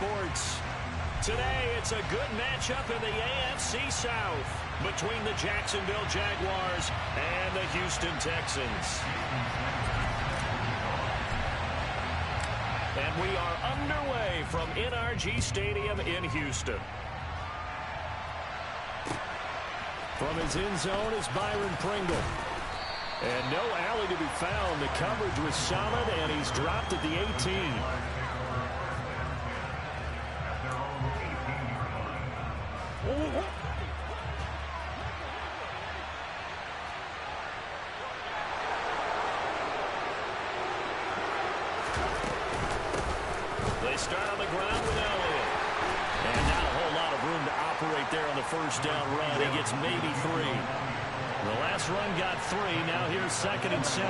Sports. Today, it's a good matchup in the AFC South between the Jacksonville Jaguars and the Houston Texans. And we are underway from NRG Stadium in Houston. From his end zone is Byron Pringle. And no alley to be found. The coverage was solid, and he's dropped at the 18. They start on the ground with Elliott. And not a whole lot of room to operate there on the first down run. He gets maybe 3. The last run got 3. Now here's 2nd and 7.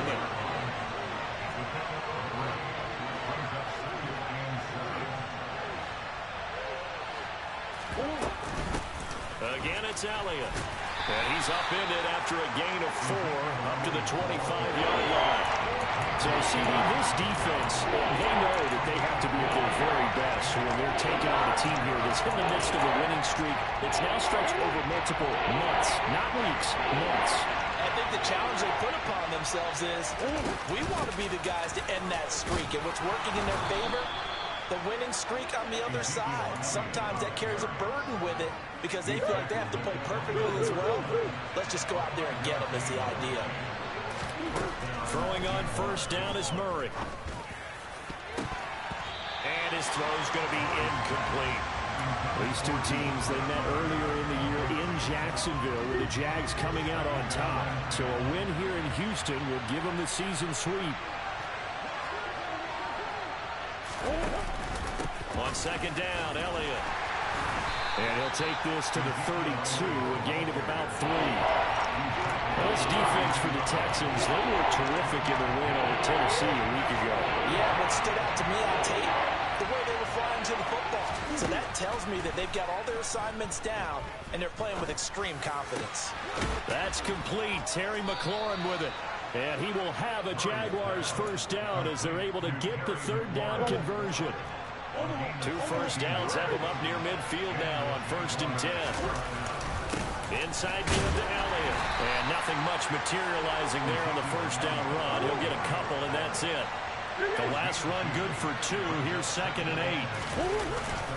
Again, it's Elliott. And he's upended after a gain of 4 up to the 25-yard line. So, CD, this defense, they know that they have to be at their very best when they're taking on a team here that's in the midst of a winning streak that's now stretched over multiple months, not weeks, months. I think the challenge they put upon themselves is we want to be the guys to end that streak. And what's working in their favor? The winning streak on the other side. Sometimes that carries a burden with it because they feel like they have to play perfectly as well. Let's just go out there and get them is the idea. Throwing on first down is Murray. And his throw's going to be incomplete. These two teams, they met earlier in the year in Jacksonville with the Jags coming out on top. So a win here in Houston would give them the season sweep. On second down, Elliott. And he'll take this to the 32, a gain of about 3. Well, this defense for the Texans, they were terrific in the win over Tennessee a week ago. Yeah, what stood out to me on tape, the way they were flying to the football. So that tells me that they've got all their assignments down, and they're playing with extreme confidence. That's complete. Terry McLaurin with it. And he will have a Jaguars first down as they're able to get the third down conversion. 2 first downs have him up near midfield now on 1st and 10. Inside field to Elliott. And nothing much materializing there on the first down run. He'll get a couple, and that's it. The last run good for 2. Here's 2nd and 8.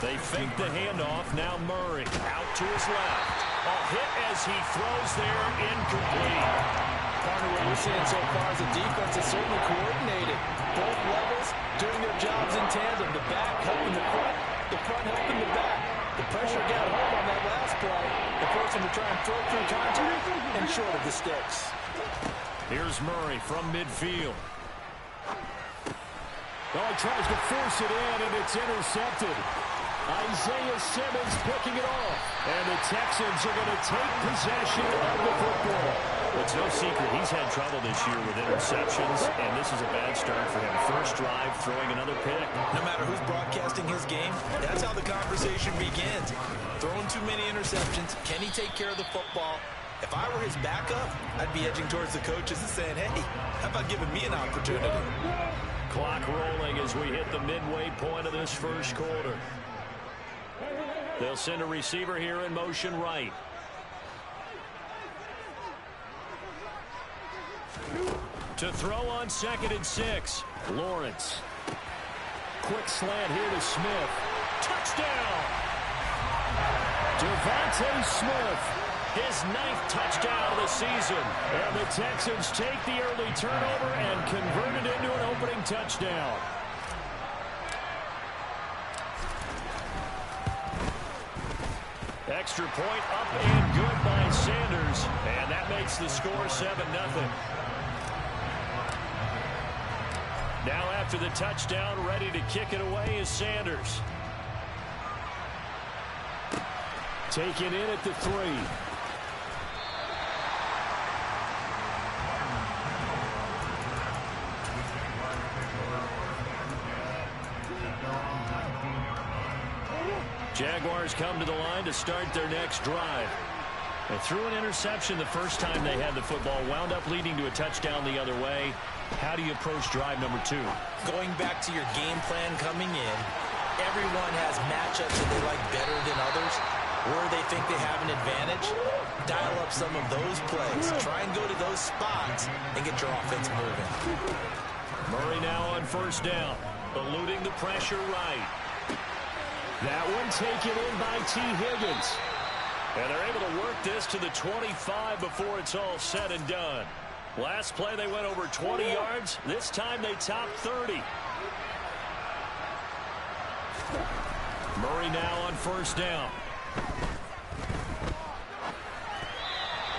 They fake the handoff. Now Murray out to his left. A hit as he throws there, incomplete. Partner, what we're seeing so far is the defense is certainly coordinated. Both levels doing their jobs in tandem. The back helping the front helping the back. The pressure got home on that last play. They forced him to try and throw through contact and short of the sticks. Here's Murray from midfield. Oh, he tries to force it in, and it's intercepted. Isaiah Simmons picking it off. And the Texans are going to take possession of the football. It's no secret he's had trouble this year with interceptions, and this is a bad start for him. First drive, throwing another pick. No matter who's broadcasting his game, that's how the conversation begins. Throwing too many interceptions. Can he take care of the football? If I were his backup, I'd be edging towards the coaches and saying, hey, how about giving me an opportunity? Clock rolling as we hit the midway point of this first quarter. They'll send a receiver here in motion right. To throw on 2nd and 6. Lawrence. Quick slant here to Smith. Touchdown! Devontae Smith. His 9th touchdown of the season. And the Texans take the early turnover and convert it into an opening touchdown. Extra point up and good by Sanders. And that makes the score 7-0. Now after the touchdown, ready to kick it away is Sanders. Taken in at the 3. Jaguars come to the line to start their next drive. They threw an interception the first time they had the football, wound up leading to a touchdown the other way. How do you approach drive number 2? Going back to your game plan coming in, everyone has matchups that they like better than others, or they think they have an advantage. Dial up some of those plays. Try and go to those spots and get your offense moving. Murray now on first down, eluding the pressure right. That one taken in by T. Higgins. And they're able to work this to the 25 before it's all said and done. Last play they went over 20 yards. This time they topped 30. Murray now on first down.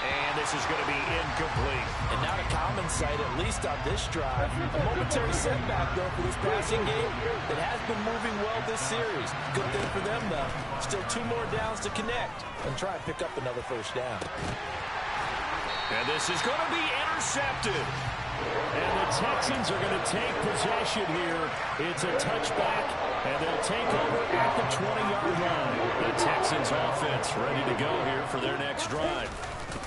And this is going to be incomplete. And not a common sight, at least on this drive. A momentary setback, though, for this passing game that has been moving well this series. Good thing for them, though. Still 2 more downs to connect and try and pick up another first down. And this is going to be intercepted. And the Texans are going to take possession here. It's a touchback, and they'll take over at the 20-yard line. The Texans offense ready to go here for their next drive.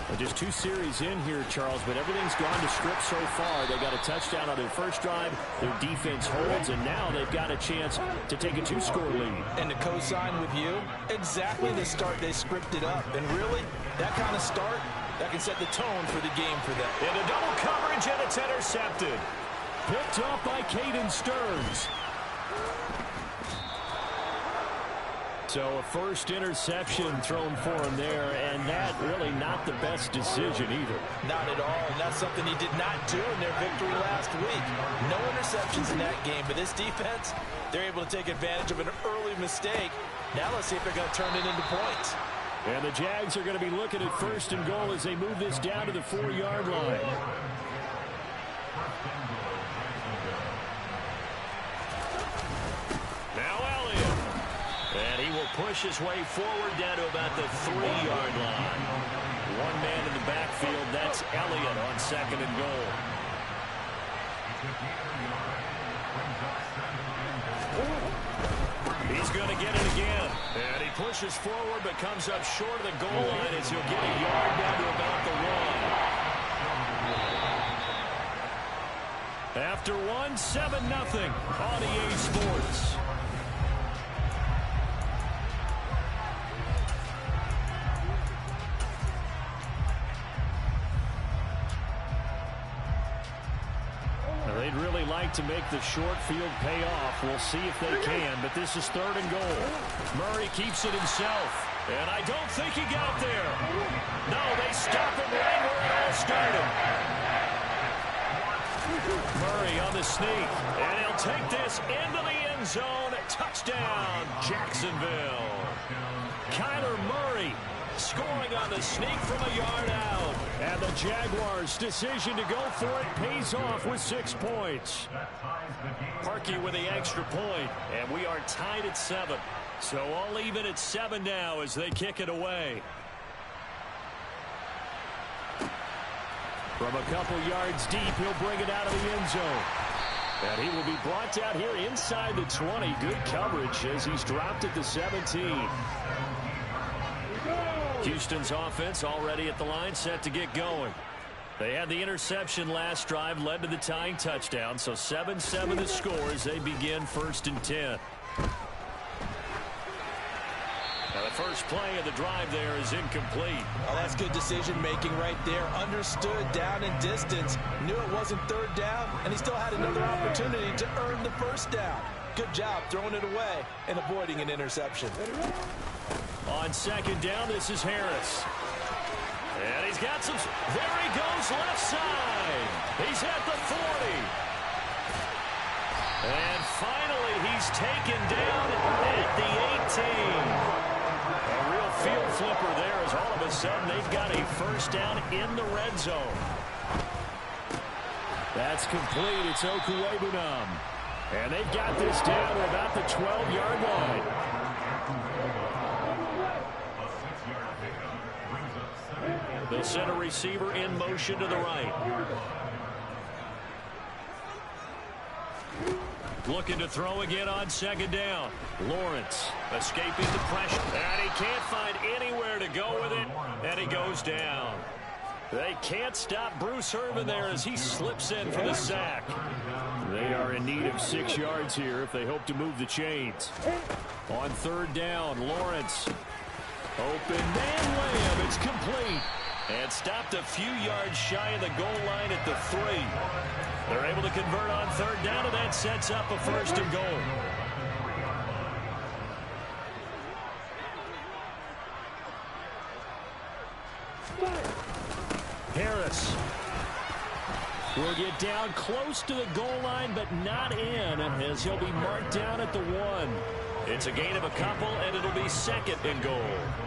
Well, just 2 series in here, Charles, but everything's gone to script so far. They got a touchdown on their first drive. Their defense holds, and now they've got a chance to take a 2-score lead. And to co-sign with you, exactly the start they scripted up. And really, that kind of start, that can set the tone for the game for them. In a double coverage, and it's intercepted. Picked off by Caden Stearns. So a first interception thrown for him there, and that really not the best decision either. Not at all, and that's something he did not do in their victory last week. No interceptions in that game, but this defense, they're able to take advantage of an early mistake. Now let's see if they're going to turn it into points. And the Jags are going to be looking at first and goal as they move this down to the 4-yard line. Push his way forward down to about the 3-yard line. One man in the backfield. That's Elliott on second and goal. He's going to get it again. And he pushes forward but comes up short of the goal line as he'll get a yard down to about the 1. After 7-0 on EA Sports. They'd really like to make the short field pay off. We'll see if they can, but this is 3rd and goal. Murray keeps it himself, and I don't think he got there. No, they stop him right where it all started. Murray on the sneak, and he'll take this into the end zone. Touchdown, Jacksonville. Kyler Murray scoring on the sneak from a yard out. And the Jaguars' decision to go for it pays off with 6 points. Parkey with the extra point, and we are tied at 7. So all even at 7 now as they kick it away. From a couple yards deep, he'll bring it out of the end zone. And he will be brought down here inside the 20. Good coverage as he's dropped at the 17. Houston's offense already at the line, set to get going. They had the interception last drive, led to the tying touchdown, so 7-7 the score as they begin 1st and 10. Now the first play of the drive there is incomplete. Oh, that's good decision-making right there. Understood down and distance. Knew it wasn't 3rd down, and he still had another opportunity to earn the first down. Good job throwing it away and avoiding an interception. On 2nd down, this is Harris. And he's got some... There he goes, left side. He's at the 40. And finally, he's taken down at the 18. A real field flipper there as all of a sudden they've got a first down in the red zone. That's complete. It's Okuwebunam. And they've got this down to about the 12-yard line. They'll send a receiver in motion to the right. Looking to throw again on 2nd down. Lawrence escaping the pressure. And he can't find anywhere to go with it. And he goes down. They can't stop Bruce Irvin there as he slips in for the sack. They are in need of 6 yards here if they hope to move the chains. On third down, Lawrence. Open man layup. It's complete. And stopped a few yards shy of the goal line at the 3. They're able to convert on third down, and that sets up a 1st and goal. Harris will get down close to the goal line, but not in, as he'll be marked down at the 1. It's a gain of a couple, and it'll be 2nd and goal.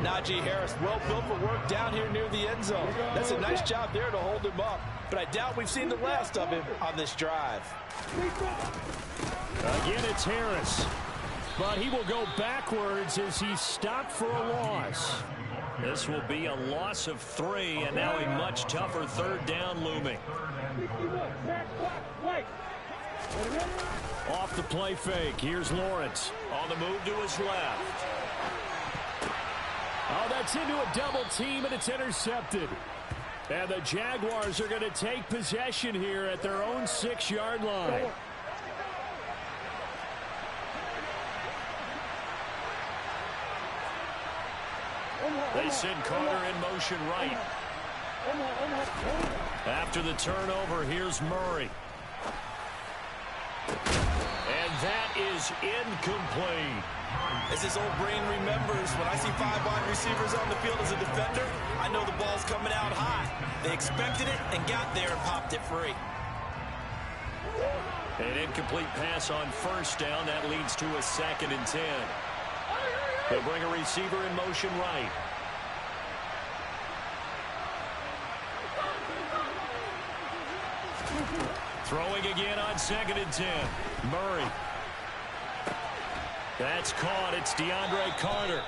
Najee Harris, well built for work down here near the end zone. That's a nice job there to hold him up, but I doubt we've seen the last of him on this drive. Again, it's Harris, but he will go backwards as he's stopped for a loss. This will be a loss of 3, and now a much tougher 3rd down looming. Off the play fake. Here's Lawrence on the move to his left. Oh, that's into a double team, and it's intercepted. And the Jaguars are going to take possession here at their own 6-yard line. They send Carter in motion right. After the turnover, here's Murray. And that is incomplete. As his old brain remembers, when I see 5 wide receivers on the field as a defender, I know the ball's coming out high. They expected it and got there and popped it free. An incomplete pass on 1st down. That leads to a 2nd and 10. They bring a receiver in motion right. Throwing again on 2nd and 10. Murray. That's caught. It's DeAndre Carter.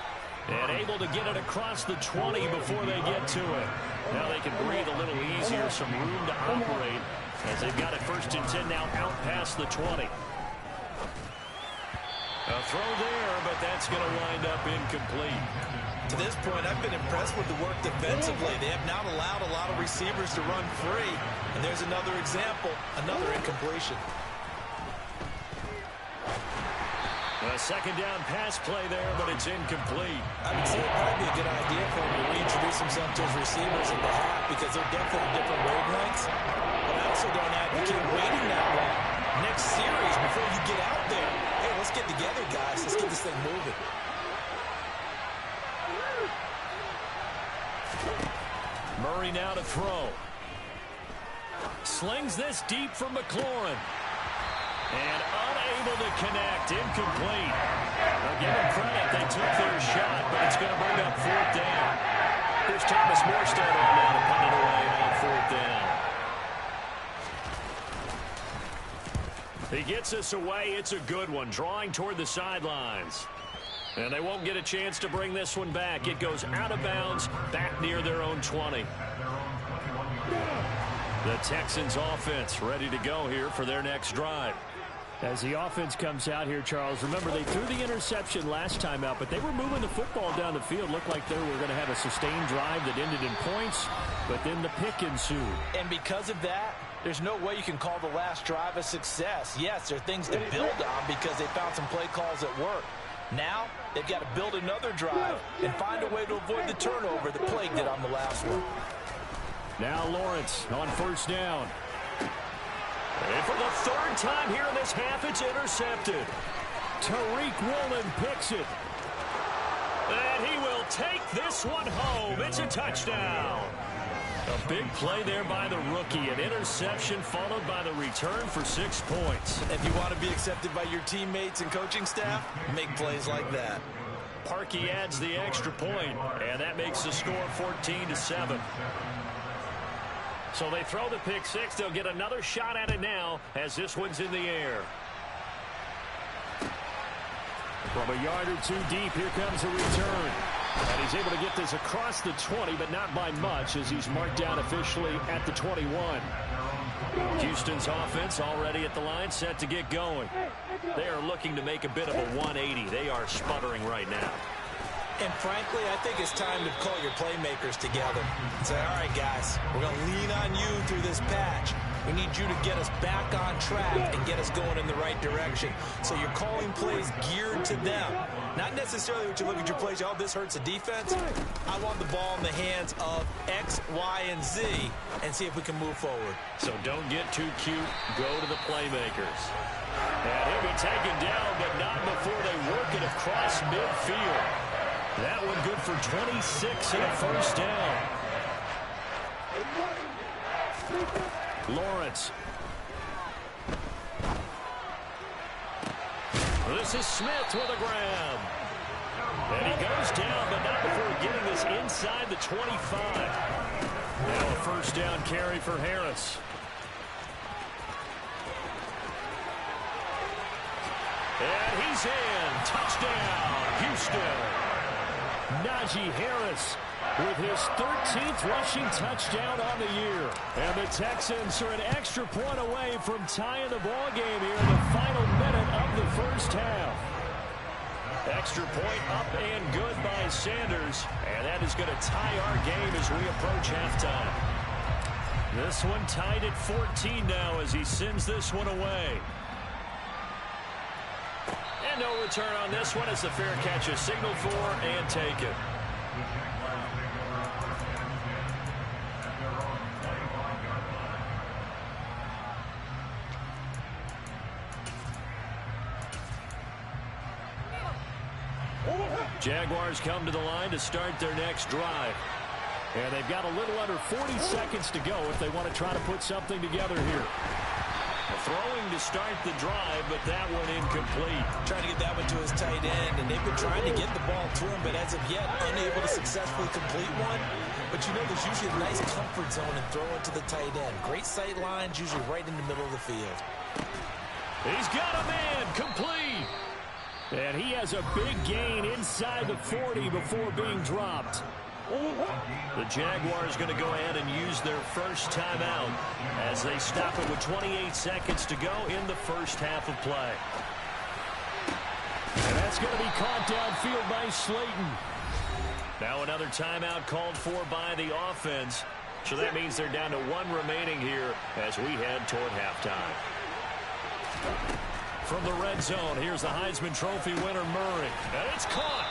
And able to get it across the 20 before they get to it. Now they can breathe a little easier. Some room to operate as they've got it 1st and 10 now out past the 20. A throw there, but that's going to wind up incomplete. To this point, I've been impressed with the work defensively. They have not allowed a lot of receivers to run free. And there's another example, another incompletion. A 2nd down pass play there, but it's incomplete. I would say it'd probably be a good idea for him to reintroduce himself to his receivers in the half because they're definitely different wavelengths. But I also don't advocate waiting that long. Next series, before you get out there, hey, let's get together, guys. Let's get this thing moving. Murray now to throw. Slings this deep for McLaurin. And unable to connect. Incomplete. Now give them credit. They took their shot, but it's going to bring up 4th down. Here's Thomas Morstead on now to punt it away on 4th down. He gets us away. It's a good one. Drawing toward the sidelines. And they won't get a chance to bring this one back. It goes out of bounds, back near their own 20. The Texans offense ready to go here for their next drive. As the offense comes out here, Charles, remember they threw the interception last time out, but they were moving the football down the field. Looked like they were going to have a sustained drive that ended in points, but then the pick ensued. And because of that, there's no way you can call the last drive a success. Yes, there are things to build on because they found some play calls that work. Now, they've got to build another drive and find a way to avoid the turnover that plagued it on the last one. Now Lawrence on 1st down. And for the 3rd time here in this half, it's intercepted. Tariq Woolen picks it. And he will take this one home. It's a touchdown. A big play there by the rookie. An interception followed by the return for 6 points. If you want to be accepted by your teammates and coaching staff, make plays like that. Parkey adds the extra point, and that makes the score 14-7. So they throw the pick 6. They'll get another shot at it now as this one's in the air. From a yard or 2 deep, here comes a return. And he's able to get this across the 20, but not by much as he's marked down officially at the 21. Houston's offense already at the line, set to get going. They are looking to make a bit of a 180. They are sputtering right now. And frankly, I think it's time to call your playmakers together and say, all right, guys, we're going to lean on you through this patch. We need you to get us back on track and get us going in the right direction. So you're calling plays geared to them. Not necessarily what you look at your plays, oh, this hurts the defense. I want the ball in the hands of X, Y, and Z and see if we can move forward. So don't get too cute. Go to the playmakers. And he'll be taken down, but not before they work it across midfield. That one good for 26 and a first down. Lawrence. This is Smith with a grab. And he goes down, but not before getting this inside the 25. Now a first down carry for Harris. And he's in. Touchdown, Houston. Najee Harris with his 13th rushing touchdown on the year. And the Texans are an extra point away from tying the ball game here in the final minute of the first half. Extra point up and good by Sanders. And that is going to tie our game as we approach halftime. This one tied at 14 now as he sends this one away. And no return on this one. It's a fair catch, a signal for and take it. Jaguars come to the line to start their next drive. And they've got a little under 40 seconds to go if they want to try to put something together here. Throwing to start the drive, but that one incomplete. Trying to get that one to his tight end, and they've been trying to get the ball to him, but as of yet, unable to successfully complete one. But you know, there's usually a nice comfort zone in throwing to the tight end. Great sight lines, usually right in the middle of the field. He's got a man, complete. And he has a big gain inside the 40 before being dropped. The Jaguars going to go ahead and use their first timeout as they stop it with 28 seconds to go in the first half of play. And that's going to be caught downfield by Slayton. Now another timeout called for by the offense. So that means they're down to one remaining here as we head toward halftime. From the red zone, here's the Heisman Trophy winner, Murray. And it's caught.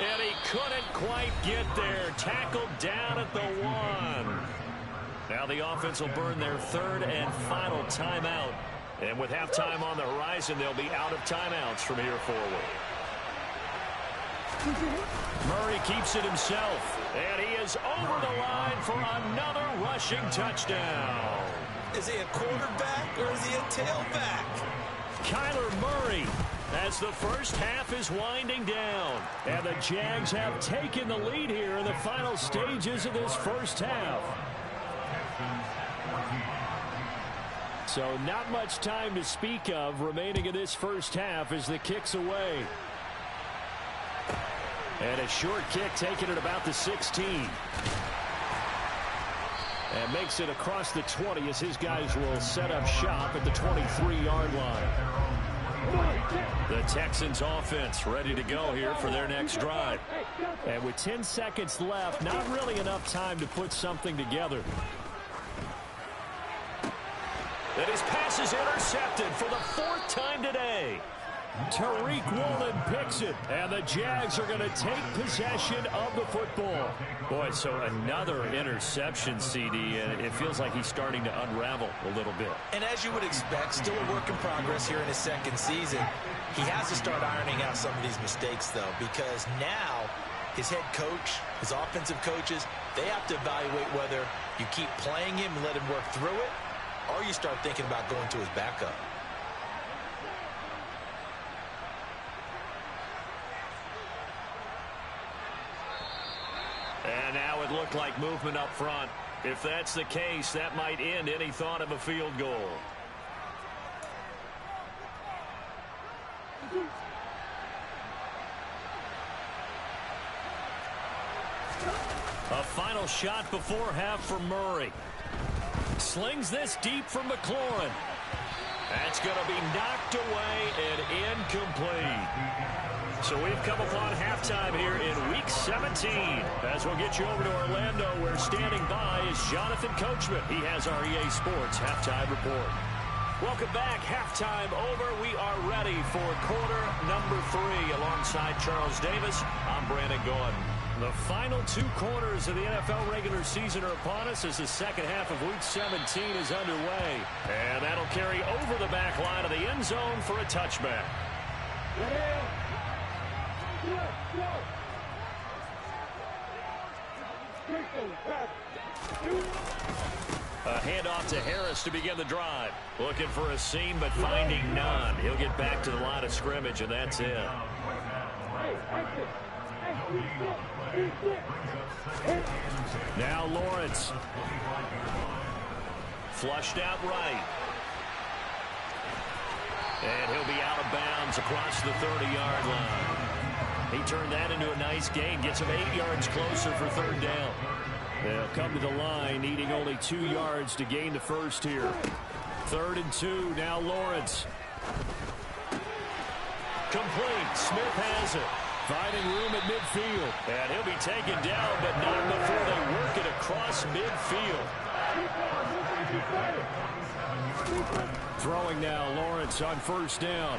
And he couldn't quite get there. Tackled down at the 1. Now the offense will burn their third and final timeout. And with halftime on the horizon, they'll be out of timeouts from here forward. Murray keeps it himself. And he is over the line for another rushing touchdown. Is he a quarterback or is he a tailback? Kyler Murray, as the first half is winding down. And the Jags have taken the lead here in the final stages of this first half. So not much time to speak of remaining in this first half as the kick's away. And a short kick taken at about the 16. And makes it across the 20 as his guys will set up shop at the 23-yard line. The Texans offense ready to go here for their next drive. And with 10 seconds left, not really enough time to put something together. And his pass is intercepted for the 4th time today. Tariq Woolen picks it, and the Jags are going to take possession of the football. Boy, so another interception, CD, and it feels like he's starting to unravel a little bit. And as you would expect, still a work in progress here in his second season. He has to start ironing out some of these mistakes, though, because now his head coach, his offensive coaches, they have to evaluate whether you keep playing him and let him work through it, or you start thinking about going to his backup. And now it looked like movement up front. If that's the case, that might end any thought of a field goal. A final shot before half for Murray. Slings this deep from McLaurin. That's going to be knocked away and incomplete. So we've come upon halftime here in Week 17. As we'll get you over to Orlando, where standing by is Jonathan Coachman. He has our EA Sports Halftime Report. Welcome back. Halftime over. We are ready for quarter number 3. Alongside Charles Davis, I'm Brandon Gordon. The final 2 quarters of the NFL regular season are upon us as the second half of Week 17 is underway. And that'll carry over the back line of the end zone for a touchback. A handoff to Harris to begin the drive. Looking for a seam, but finding none. He'll get back to the line of scrimmage, and that's it. Now Lawrence. Flushed out right. And he'll be out of bounds across the 30-yard line. He turned that into a nice gain. Gets him 8 yards closer for third down. They'll come to the line, needing only 2 yards to gain the first here. 3rd and 2, now Lawrence. Complete. Smith has it. Finding room at midfield. And he'll be taken down, but not before they work it across midfield. Throwing now, Lawrence on first down.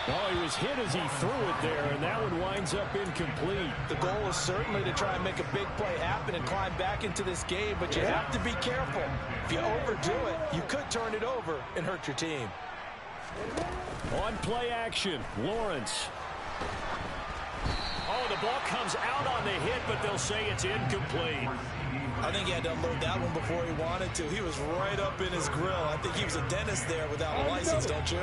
Oh, he was hit as he threw it there, and that one winds up incomplete. The goal is certainly to try and make a big play happen and climb back into this game, but you have to be careful. If you overdo it, you could turn it over and hurt your team. On play action, Lawrence. Oh, the ball comes out on the hit, but they'll say it's incomplete. I think he had to unload that one before he wanted to. He was right up in his grill. I think he was a dentist there without a license, don't you?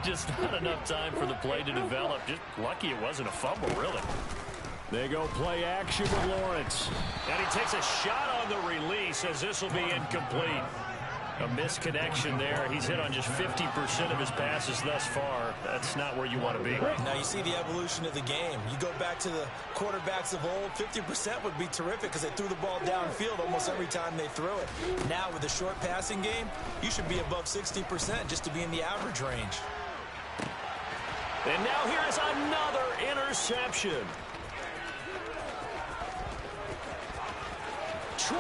Just not enough time for the play to develop. Just lucky it wasn't a fumble, really. They go play action with Lawrence. And he takes a shot on the release as this will be incomplete. A misconnection there. He's hit on just 50% of his passes thus far. That's not where you want to be. Now you see the evolution of the game. You go back to the quarterbacks of old, 50% would be terrific because they threw the ball downfield almost every time they threw it. Now with the short passing game, you should be above 60% just to be in the average range. And now here is another interception. 20.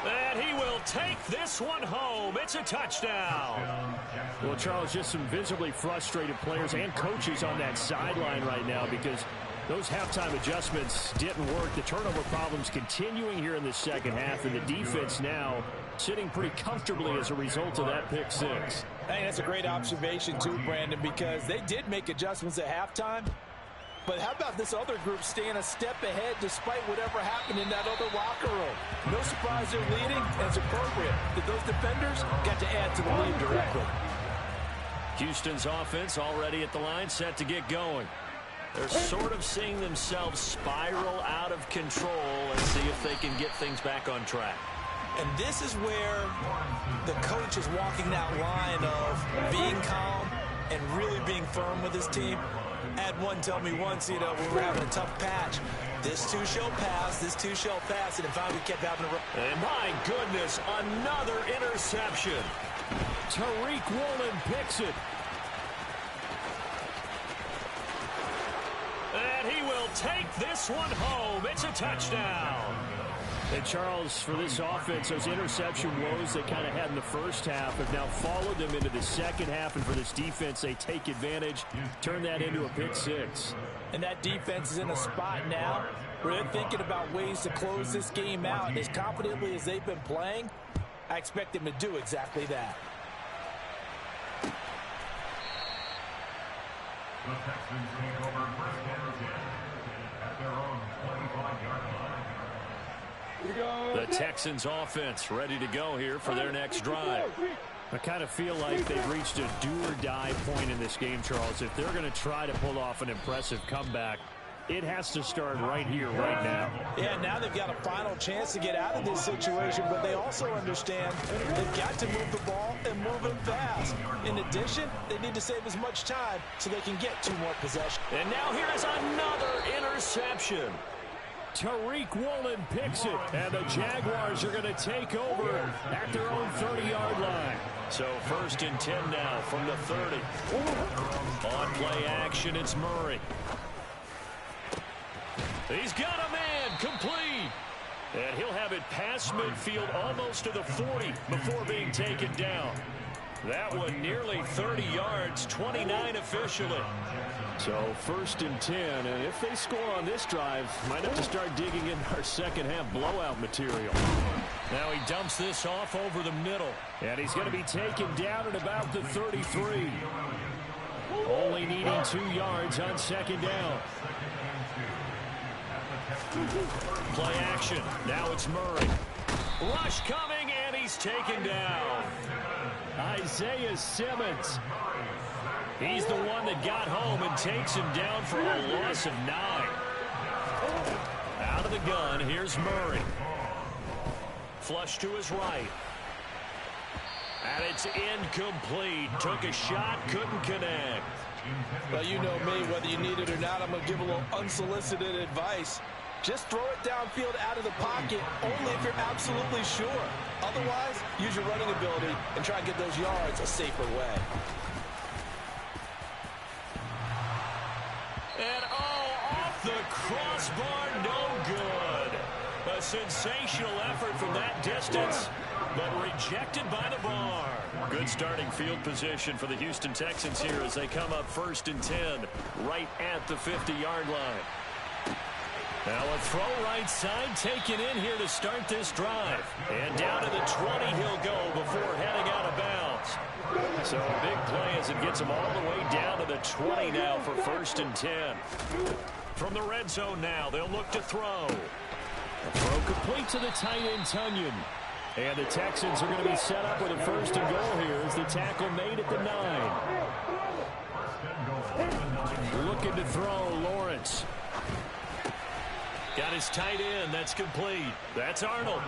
And he will take this one home. It's a touchdown. Well, Charles, just some visibly frustrated players and coaches on that sideline right now because those halftime adjustments didn't work. The turnover problems continuing here in the second half, and the defense now sitting pretty comfortably as a result of that pick six. I think that's a great observation too, Brandon, because they did make adjustments at halftime. But how about this other group staying a step ahead despite whatever happened in that other locker room? No surprise they're leading, and it's appropriate that those defenders got to add to the lead directly. Houston's offense already at the line, set to get going. They're sort of seeing themselves spiral out of control and see if they can get things back on track. And this is where the coach is walking that line of being calm and really being firm with his team. I had one tell me once, you know, we were having a tough patch. This too shall pass, this too shall pass, and in fact we kept having a... And my goodness, another interception. Tariq Woolen picks it. And he will take this one home. It's a touchdown. And Charles, for this offense, those interception woes they kind of had in the first half have now followed them into the second half. And for this defense, they take advantage, turn that into a pick six. And that defense is in a spot now where they're thinking about ways to close this game out. And as confidently as they've been playing, I expect them to do exactly that. The Texans take over first and 10 at their own 25-yard line. The Texans offense ready to go here for their next drive. I kind of feel like they've reached a do-or-die point in this game, Charles. If they're going to try to pull off an impressive comeback, it has to start right here, right now. Yeah, now they've got a final chance to get out of this situation, but they also understand they've got to move the ball and move it fast. In addition, they need to save as much time so they can get 2 more possessions. And now here is another interception. Tariq Woolen picks it, and the Jaguars are going to take over at their own 30-yard line. So 1st and 10 now from the 30. On play action, it's Murray. He's got a man, complete. And he'll have it past midfield almost to the 40 before being taken down. That one nearly 30 yards, 29 officially. So 1st and 10, and if they score on this drive, might have to start digging in our second half blowout material. Now he dumps this off over the middle, and he's going to be taken down at about the 33. Only needing 2 yards on 2nd down. Play action. Now it's Murray. Rush coming, and he's taken down. Isaiah Simmons. He's the one that got home and takes him down for a loss of 9. Out of the gun, here's Murray. Flush to his right. And it's incomplete. Took a shot, couldn't connect. Well, you know me, whether you need it or not, I'm going to give a little unsolicited advice. Just throw it downfield out of the pocket, only if you're absolutely sure. Otherwise, use your running ability and try and get those yards a safer way. And off the crossbar, no good. A sensational effort from that distance, but rejected by the bar. Good starting field position for the Houston Texans here as they come up 1st and 10, right at the 50-yard line. Now a throw right side taken in here to start this drive. And down to the 20 he'll go before heading out of bounds. So a big play as it gets him all the way down to the 20 now for 1st and 10. From the red zone now, they'll look to throw. A throw complete to the tight end, Tunyon. And the Texans are going to be set up with a 1st and goal here as the tackle made at the 9. Looking to throw, Lawrence. Got his tight end. That's complete. That's Arnold.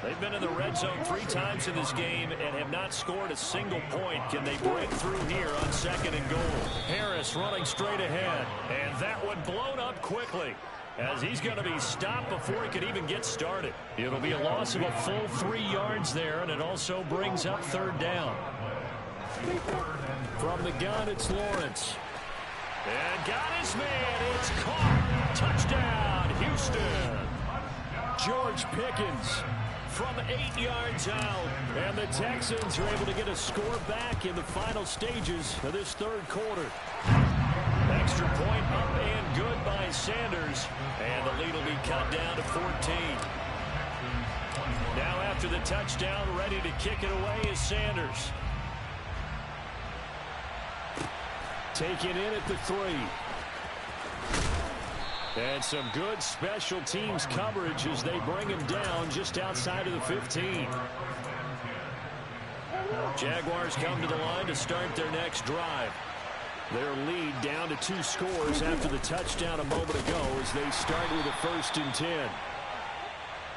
They've been in the red zone 3 times in this game and have not scored a single point. Can they break through here on 2nd and goal? Harris running straight ahead. And that one blown up quickly as he's going to be stopped before he could even get started. It'll be a loss of a full 3 yards there, and it also brings up 3rd down. From the gun, it's Lawrence. And got his man. It's caught. Touchdown, Houston. George Pickens from 8 yards out. And the Texans are able to get a score back in the final stages of this 3rd quarter. Extra point up and good by Sanders. And the lead will be cut down to 14. Now after the touchdown, ready to kick it away is Sanders. Taken in at the 3. And some good special teams coverage as they bring him down just outside of the 15. Jaguars come to the line to start their next drive. Their lead down to 2 scores after the touchdown a moment ago as they start with a 1st and 10.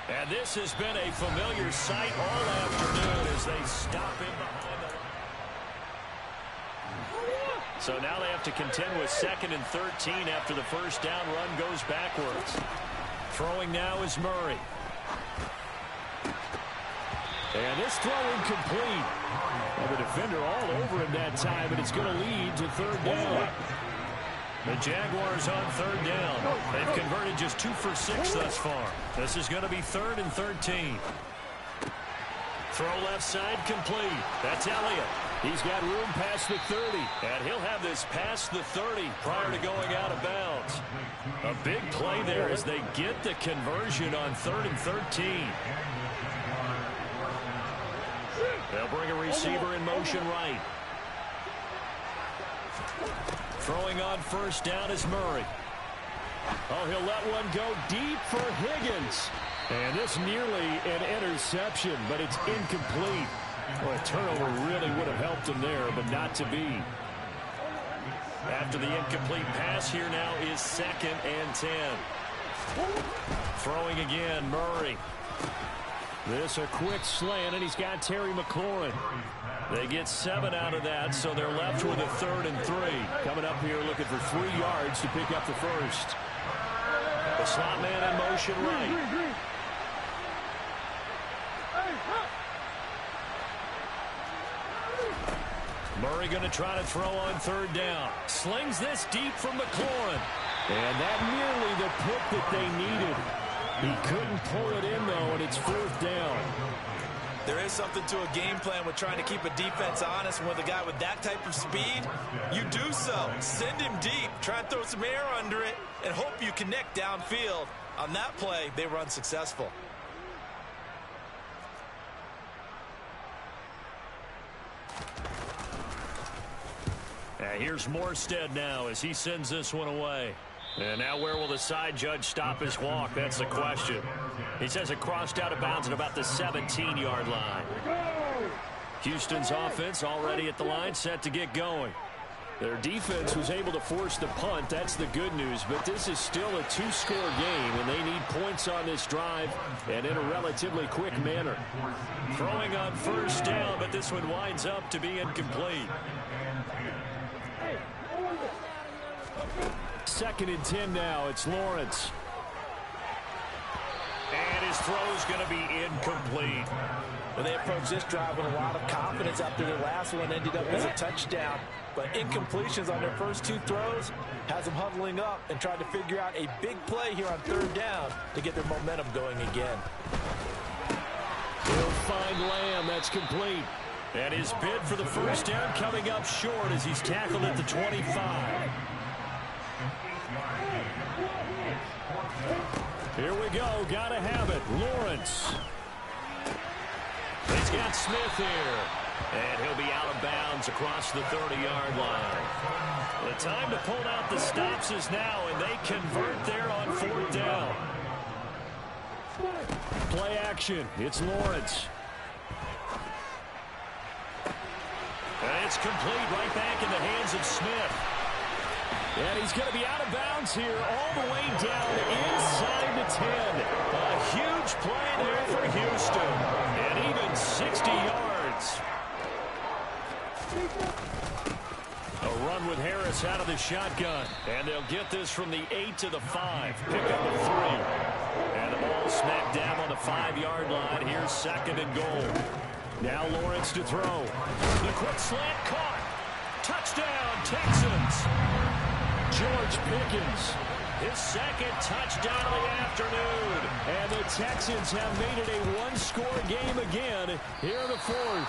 And this has been a familiar sight all afternoon as they stop in behind the line. So now they have to contend with 2nd and 13 after the 1st down run goes backwards. Throwing now is Murray. And this throw incomplete. Well, the defender all over him that time, but it's going to lead to 3rd down. The Jaguars on 3rd down. They've converted just 2 for 6 thus far. This is going to be 3rd and 13. Throw left side complete. That's Elliott. He's got room past the 30, and he'll have this past the 30 prior to going out of bounds. A big play there as they get the conversion on 3rd and 13. They'll bring a receiver in motion right. Throwing on 1st down is Murray. Oh, he'll let one go deep for Higgins. And this nearly an interception, but it's incomplete. Well, a turnover really would have helped him there, but not to be. After the incomplete pass, here now is 2nd and 10. Throwing again, Murray. This a quick slant, and he's got Terry McLaurin. They get 7 out of that, so they're left with a 3rd and 3. Coming up here looking for 3 yards to pick up the 1st. The slot man in motion right. Murray going to try to throw on third down. Slings this deep from McLaurin. And that nearly the pick that they needed. He couldn't pull it in, though, and it's fourth down. There is something to a game plan with trying to keep a defense honest. With a guy with that type of speed, you do so. Send him deep. Try and throw some air under it and hope you connect downfield. On that play, they were unsuccessful. Here's Morstead now as he sends this one away. And now where will the side judge stop his walk? That's the question. He says it crossed out of bounds at about the 17-yard line. Houston's offense already at the line, set to get going. Their defense was able to force the punt. That's the good news. But this is still a two-score game, and they need points on this drive and in a relatively quick manner. Throwing on first down, but this one winds up to be incomplete. 2nd and 10 now. It's Lawrence. And his throw's going to be incomplete. Well, they approached this drive with a lot of confidence after their last one ended up as a touchdown. But incompletions on their first two throws has them huddling up and trying to figure out a big play here on third down to get their momentum going again. He'll find Lamb. That's complete. And his bid for the first down coming up short as he's tackled at the 25. Here we go. Gotta have it. Lawrence. He's got Smith here. And he'll be out of bounds across the 30-yard line. The time to pull out the stops is now, and they convert there on fourth down. Play action. It's Lawrence. And it's complete right back in the hands of Smith. And he's going to be out of bounds here all the way down inside the 10. A huge play there for Houston. And even 60 yards. A run with Harris out of the shotgun. And they'll get this from the 8 to the 5. Pick up a 3. And the ball smacked down on the 5-yard line. Here's 2nd and goal. Now Lawrence to throw. The quick slant caught. Touchdown, Texans. George Pickens, his 2nd touchdown of the afternoon. And the Texans have made it a one-score game again here in the 4th.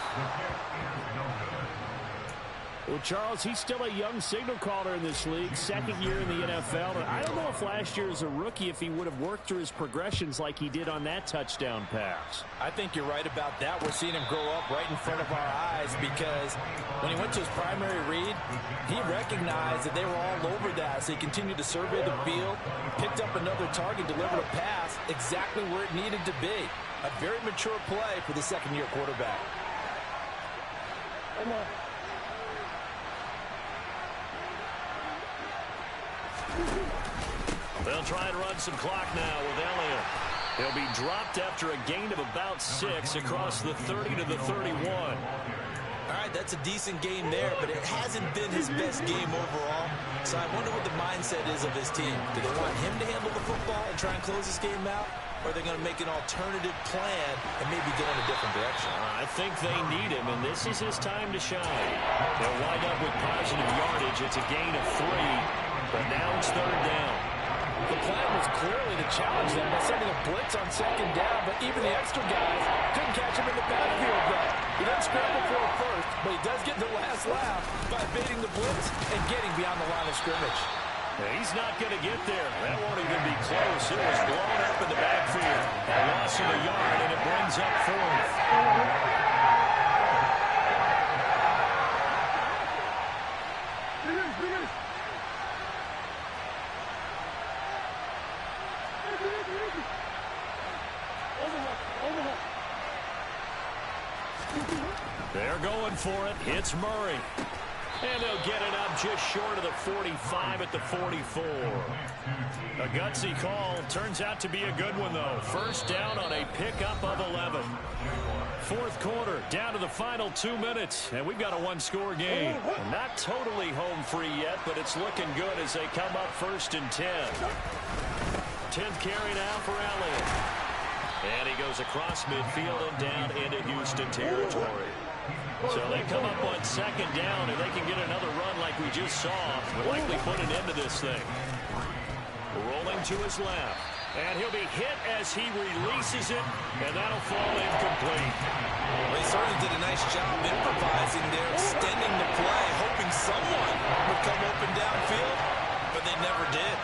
Well, Charles, he's still a young signal caller in this league, 2nd year in the NFL. And I don't know if last year as a rookie, if he would have worked through his progressions like he did on that touchdown pass. I think you're right about that. We're seeing him grow up right in front of our eyes because when he went to his primary read, he recognized that they were all over that. So he continued to survey the field, picked up another target, delivered a pass exactly where it needed to be. A very mature play for the 2nd-year quarterback. They'll try and run some clock now with Elliott. He'll be dropped after a gain of about 6 across the 30 to the 31. All right, that's a decent game there, but it hasn't been his best game overall. So I wonder what the mindset is of his team. Do they want him to handle the football and try and close this game out? Or are they going to make an alternative plan and maybe go in a different direction? I think they need him, and this is his time to shine. They'll wind up with positive yardage. It's a gain of 3, but now it's third down. The plan was clearly to challenge them by sending a blitz on 2nd down, but even the extra guys couldn't catch him in the backfield though. He doesn't scramble for a first, but he does get the last laugh by evading the blitz and getting beyond the line of scrimmage. He's not going to get there. That won't even be close. It was blown up in the backfield. A loss of a yard, and it brings up 4th. They're going for it. It's Murray. And they'll get it up just short of the 45 at the 44. A gutsy call. Turns out to be a good one, though. First down on a pickup of 11. 4th quarter, down to the final 2 minutes. And we've got a one-score game. Not totally home free yet, but it's looking good as they come up 1st and 10. 10th carry now for Elliott. And he goes across midfield and down into Houston territory. So they come up on second down, and they can get another run like we just saw. Will likely put an end to this thing. Rolling to his left. And he'll be hit as he releases it, and that'll fall incomplete. Well, he certainly did a nice job improvising there, extending the play, hoping someone would come open downfield, but they never did.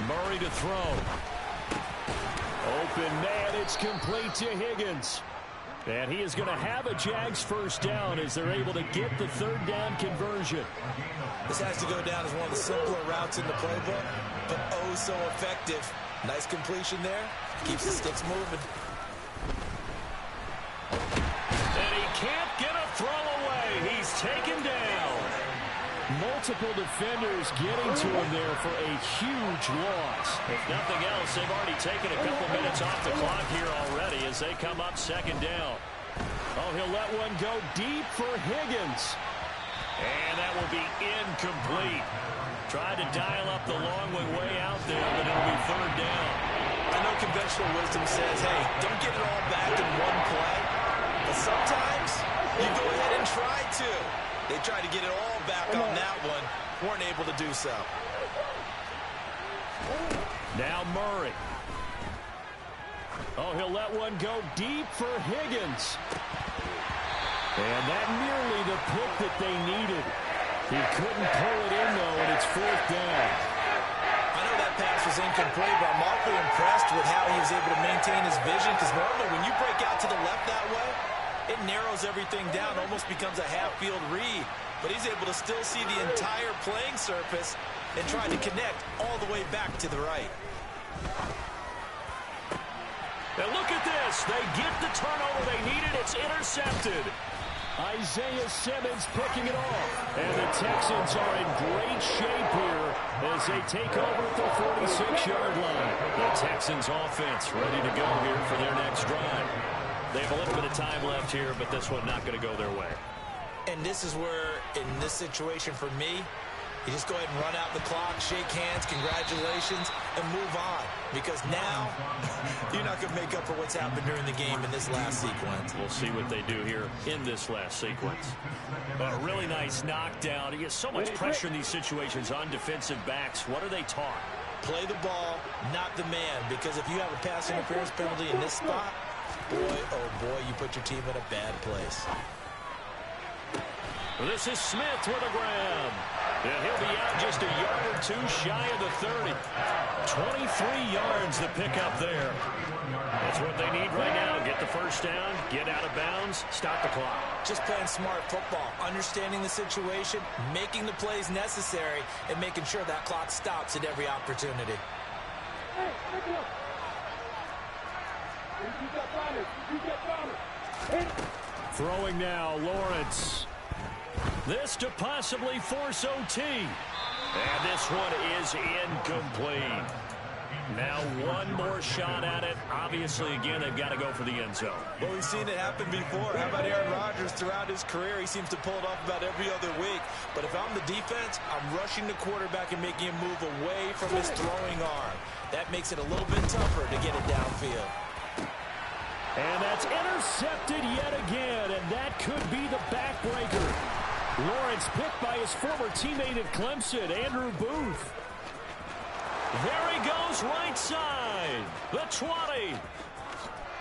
Murray to throw. Open man, it's complete to Higgins. And he is going to have a Jags first down as they're able to get the third down conversion. This has to go down as one of the simpler routes in the playbook, but oh so effective. Nice completion there. Keeps the sticks moving. And he can't get a throw away. He's taken down. Multiple defenders getting to him there for a huge loss. If nothing else, they've already taken a couple minutes off the clock here already as they come up second down. Oh, he'll let one go deep for Higgins. And that will be incomplete. Tried to dial up the long one way out there, but it'll be third down. I know conventional wisdom says, hey, don't get it all back in one play. But sometimes you go ahead and try to. They tried to get it all back on that one. Weren't able to do so. Now Murray. Oh, he'll let one go deep for Higgins. And that nearly the pick that they needed. He couldn't pull it in, though, and it's fourth down. I know that pass was incomplete, but I'm awfully impressed with how he was able to maintain his vision, because normally when you break out to the left that way, it narrows everything down, almost becomes a half-field read. But he's able to still see the entire playing surface and try to connect all the way back to the right. And look at this. They get the turnover they needed. It's intercepted. Isaiah Simmons picking it off. And the Texans are in great shape here as they take over at the 46-yard line. The Texans offense ready to go here for their next drive. They have a little bit of time left here, but this one not going to go their way. And this is where, in this situation for me, you just go ahead and run out the clock, shake hands, congratulations, and move on. Because now, you're not going to make up for what's happened during the game in this last sequence. We'll see what they do here in this last sequence. A really nice knockdown. You get so much pressure in these situations on defensive backs. What are they taught? Play the ball, not the man. Because if you have a pass interference penalty in this spot, boy, oh boy, you put your team in a bad place. This is Smith with a grab. And he'll be out just a yard or two shy of the 30. 23 yards the pickup there. That's what they need right now. Get the first down, get out of bounds, stop the clock. Just playing smart football, understanding the situation, making the plays necessary, and making sure that clock stops at every opportunity. Throwing now, Lawrence. This to possibly force OT. And this one is incomplete. Now one more shot at it. Obviously, again, they've got to go for the end zone. Well, we've seen it happen before. How about Aaron Rodgers throughout his career? He seems to pull it off about every other week. But if I'm the defense, I'm rushing the quarterback and making him move away from his throwing arm. That makes it a little bit tougher to get it downfield. And that's intercepted yet again, and that could be the backbreaker. Lawrence picked by his former teammate at Clemson, Andrew Booth. There he goes, right side. The 20.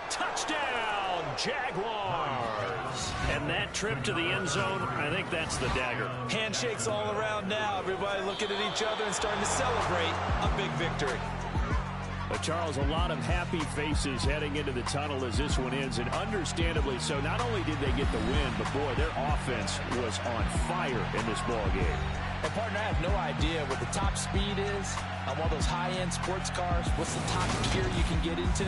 Touchdown, Jaguars. And that trip to the end zone, I think that's the dagger. Handshakes all around now. Everybody looking at each other and starting to celebrate a big victory. But Charles, a lot of happy faces heading into the tunnel as this one ends, and understandably so. Not only did they get the win, but boy, their offense was on fire in this ball game. And partner, I have no idea what the top speed is on all those high-end sports cars. What's the top gear you can get into?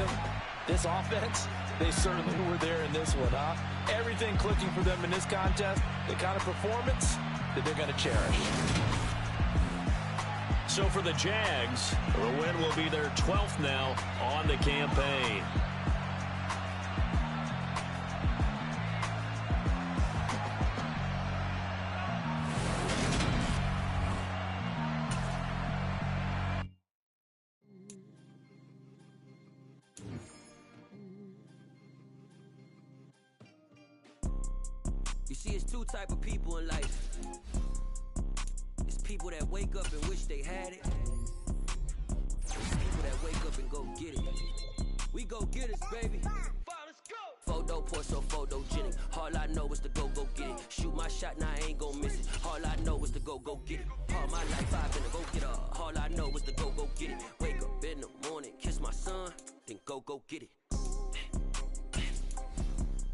This offense, they certainly were there in this one, huh? Everything clicking for them in this contest, the kind of performance that they're going to cherish. So for the Jags, the win will be their 12th now on the campaign. You see, it's two type of people in life. It's people that wake up and wish they had it. It's people that wake up and go get it. We go get it, baby. Let's go. Photo pour so photogenic. All I know is to go get it. Shoot my shot, now I ain't gon' miss it. All I know is to go get it. All my life I've been a go get her. All I know is to go get it. Wake up in the morning, kiss my son, then go get it.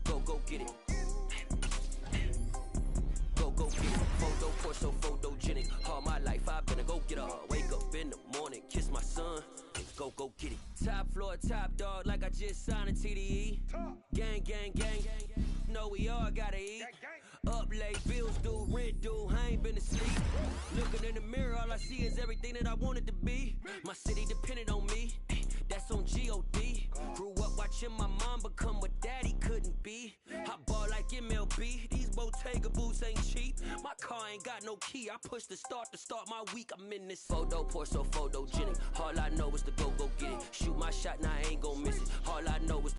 Go get it. Go get it. Photo pour so photogenic. All my life I've been a go get her. Wake up in the morning, kiss my son, then go get it. Top floor, top dog, like I just signed a TDE. Gang, gang, gang, gang. Know we all gotta eat. Up late, bills due, rent due, I ain't been asleep. Looking in the mirror, all I see is everything that I wanted to be. My city depended on me, that's on G.O.D. Grew up watching my mom become what daddy couldn't be. I ball like MLB, these Bottega boots ain't cheap. My car ain't got no key, I push the start to start my week. I'm in this photo pour so photogenic. All I know is to go get it. Shoot my shot, now I ain't gon' miss it. All I know is